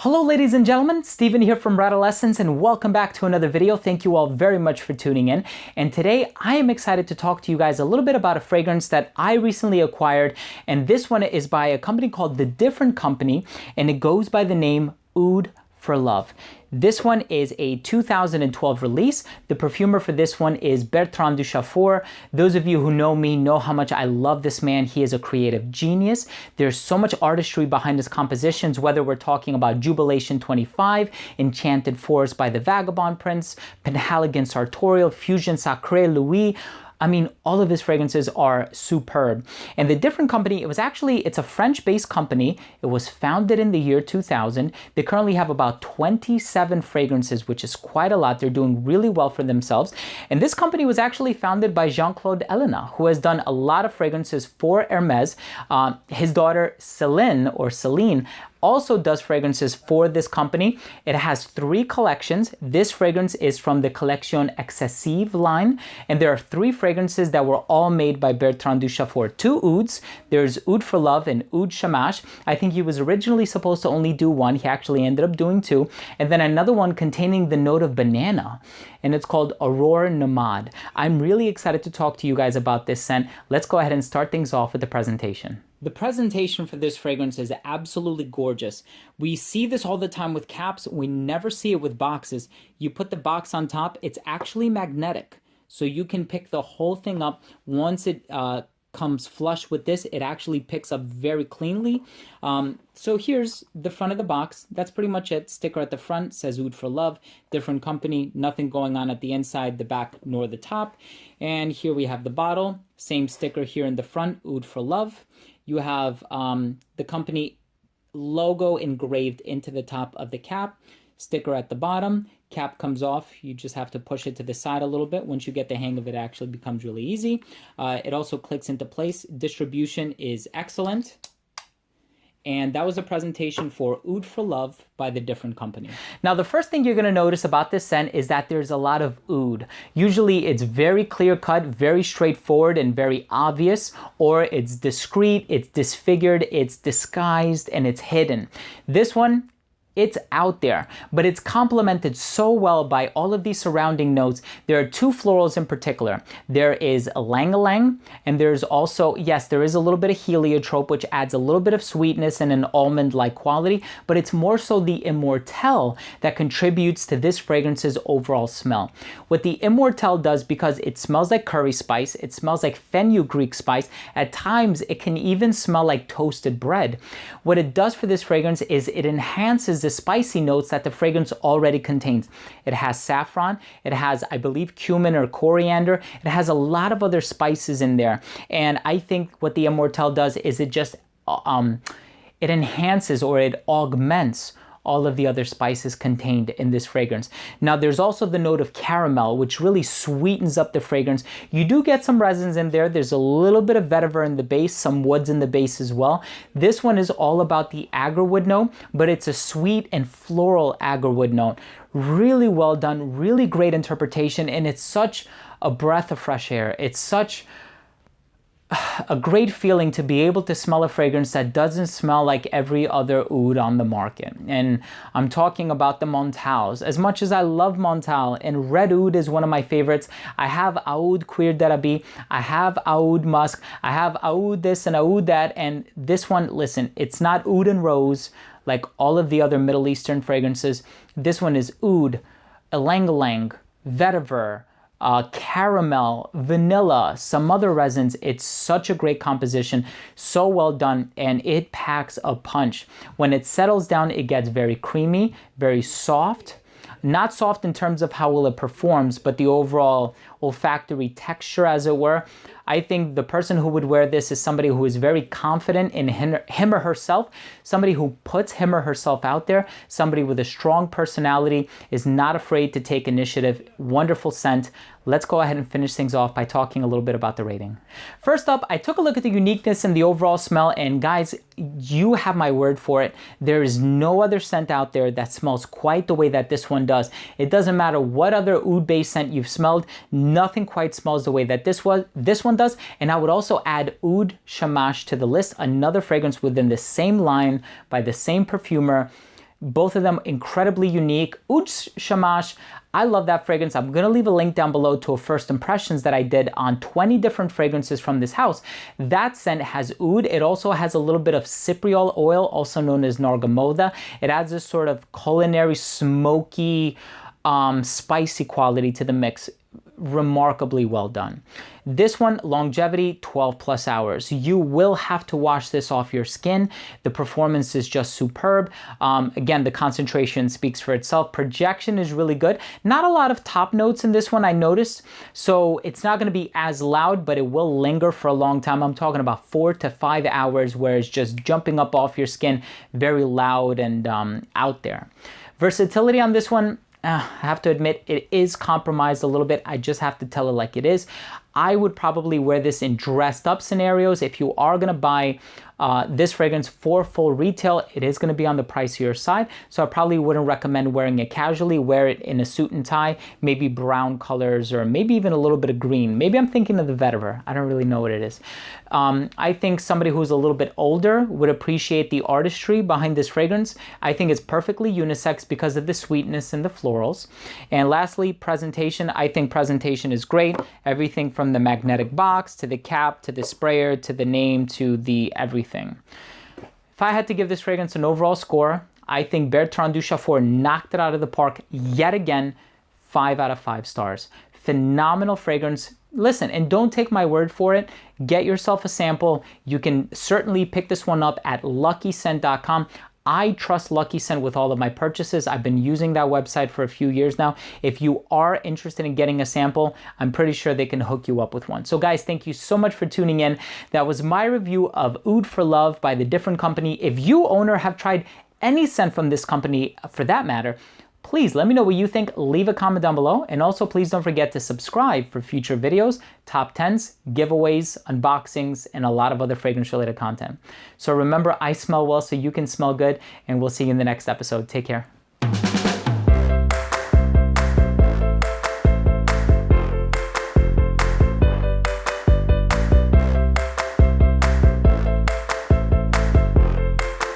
Hello ladies and gentlemen, Steven here from Redolescence and welcome back to another video. Thank you all very much for tuning in. And today I am excited to talk to you guys a little bit about a fragrance that I recently acquired. And this one is by a company called The Different Company and it goes by the name Oud for Love. This one is a 2012 release. The perfumer for this one is Bertrand Duchaufour. Those of you who know me know how much I love this man. He is a creative genius. There's so much artistry behind his compositions, whether we're talking about Jubilation 25, Enchanted Forest by the Vagabond Prince, Penhaligon Sartorial, Fusion Sacré Louis. I mean, all of his fragrances are superb. And The Different Company, it's a French-based company. It was founded in the year 2000. They currently have about 27 fragrances, which is quite a lot. They're doing really well for themselves. And this company was actually founded by Jean-Claude Ellena, who has done a lot of fragrances for Hermès. His daughter, Celine, also does fragrances for this company. It has 3 collections. This fragrance is from the Collection Excessive line, and there are 3 fragrances that were all made by Bertrand Duchaufour. 2 ouds. There's Oud for Love and Oud Shamash. I think he was originally supposed to only do 1. He actually ended up doing 2. And then another one containing the note of banana, and it's called Aurore Nomade. I'm really excited to talk to you guys about this scent. Let's go ahead and start things off with the presentation. The presentation for this fragrance is absolutely gorgeous. We see this all the time with caps. We never see it with boxes. You put the box on top, it's actually magnetic. So you can pick the whole thing up. Once it comes flush with this, it actually picks up very cleanly. So here's the front of the box. That's pretty much it. Sticker at the front says Oud for Love, Different Company, nothing going on at the inside, the back, nor the top. And here we have the bottle. Same sticker here in the front, Oud for Love. You have the company logo engraved into the top of the cap, sticker at the bottom, cap comes off. You just have to push it to the side a little bit. Once you get the hang of it, it actually becomes really easy. It also clicks into place. Distribution is excellent. And that was a presentation for Oud for Love by The Different Company. Now, the first thing you're going to notice about this scent is that there's a lot of oud. Usually it's very clear-cut, very straightforward, and very obvious, or it's discreet, it's disfigured, it's disguised, and it's hidden. This one, it's out there, but it's complemented so well by all of these surrounding notes. There are 2 florals in particular. There is ylang-ylang, and there's also, yes, there is a little bit of heliotrope, which adds a little bit of sweetness and an almond-like quality, but it's more so the immortelle that contributes to this fragrance's overall smell. What the immortelle does, because it smells like curry spice, it smells like fenugreek spice, at times it can even smell like toasted bread. What it does for this fragrance is it enhances the spicy notes that the fragrance already contains. It has saffron, it has, I believe, cumin or coriander, it has a lot of other spices in there. And I think what the immortelle does is it just, it enhances or it augments all of the other spices contained in this fragrance. Now, there's also the note of caramel, which really sweetens up the fragrance. You do get some resins in there. There's a little bit of vetiver in the base, some woods in the base as well. This one is all about the agarwood note, but it's a sweet and floral agarwood note. Really well done, really great interpretation, and it's such a breath of fresh air. It's such a great feeling to be able to smell a fragrance that doesn't smell like every other oud on the market. And I'm talking about the Montals. As much as I love Montal, and red oud is one of my favorites, I have Oud Cuir d'Arabie, I have Oud Musk, I have Oud this and Oud that, and this one, listen, it's not oud and rose like all of the other Middle Eastern fragrances. This one is oud, ylang-ylang, vetiver, caramel, vanilla, some other resins. It's such a great composition, so well done, and it packs a punch. When it settles down, it gets very creamy, very soft. Not soft in terms of how well it performs, but the overall olfactory texture, as it were. I think the person who would wear this is somebody who is very confident in him or herself, somebody who puts him or herself out there, somebody with a strong personality, is not afraid to take initiative. Wonderful scent. Let's go ahead and finish things off by talking a little bit about the rating. First up, I took a look at the uniqueness and the overall smell, and guys, you have my word for it. There is no other scent out there that smells quite the way that this one does. It doesn't matter what other oud-based scent you've smelled, nothing quite smells the way that this one does. And I would also add Oud Shamash to the list, another fragrance within the same line by the same perfumer. Both of them incredibly unique. Oud Shamash, I love that fragrance. I'm gonna leave a link down below to a first impressions that I did on 20 different fragrances from this house. That scent has oud. It also has a little bit of cypriol oil, also known as nargamoda. It adds this sort of culinary, smoky, spicy quality to the mix. Remarkably well done. This one, longevity, 12 plus hours. You will have to wash this off your skin. The performance is just superb. Again, the concentration speaks for itself. Projection is really good. Not a lot of top notes in this one, I noticed. So it's not going to be as loud, but it will linger for a long time. I'm talking about 4 to 5 hours where it's just jumping up off your skin, very loud and out there. Versatility on this one, I have to admit, it is compromised a little bit. I just have to tell it like it is. I would probably wear this in dressed up scenarios. If you are gonna buy this fragrance for full retail, it is gonna be on the pricier side. So I probably wouldn't recommend wearing it casually. Wear it in a suit and tie, maybe brown colors, or maybe even a little bit of green. Maybe I'm thinking of the vetiver. I don't really know what it is. I think somebody who's a little bit older would appreciate the artistry behind this fragrance. I think it's perfectly unisex because of the sweetness and the florals. And lastly, presentation. I think presentation is great. Everything from the magnetic box to the cap to the sprayer to the name to the everything. If I had to give this fragrance an overall score, I think Bertrand Duchaufour knocked it out of the park yet again. 5 out of 5 stars. Phenomenal fragrance. Listen, and don't take my word for it. Get yourself a sample. You can certainly pick this one up at luckyscent.com. I trust Lucky Scent with all of my purchases. I've been using that website for a few years now. If you are interested in getting a sample, I'm pretty sure they can hook you up with one. So guys, thank you so much for tuning in. That was my review of Oud for Love by the Different Company. If you own or have tried any scent from this company, for that matter, please let me know what you think. Leave a comment down below. And also please don't forget to subscribe for future videos, top 10s, giveaways, unboxings, and a lot of other fragrance related content. So remember, I smell well so you can smell good, and we'll see you in the next episode. Take care.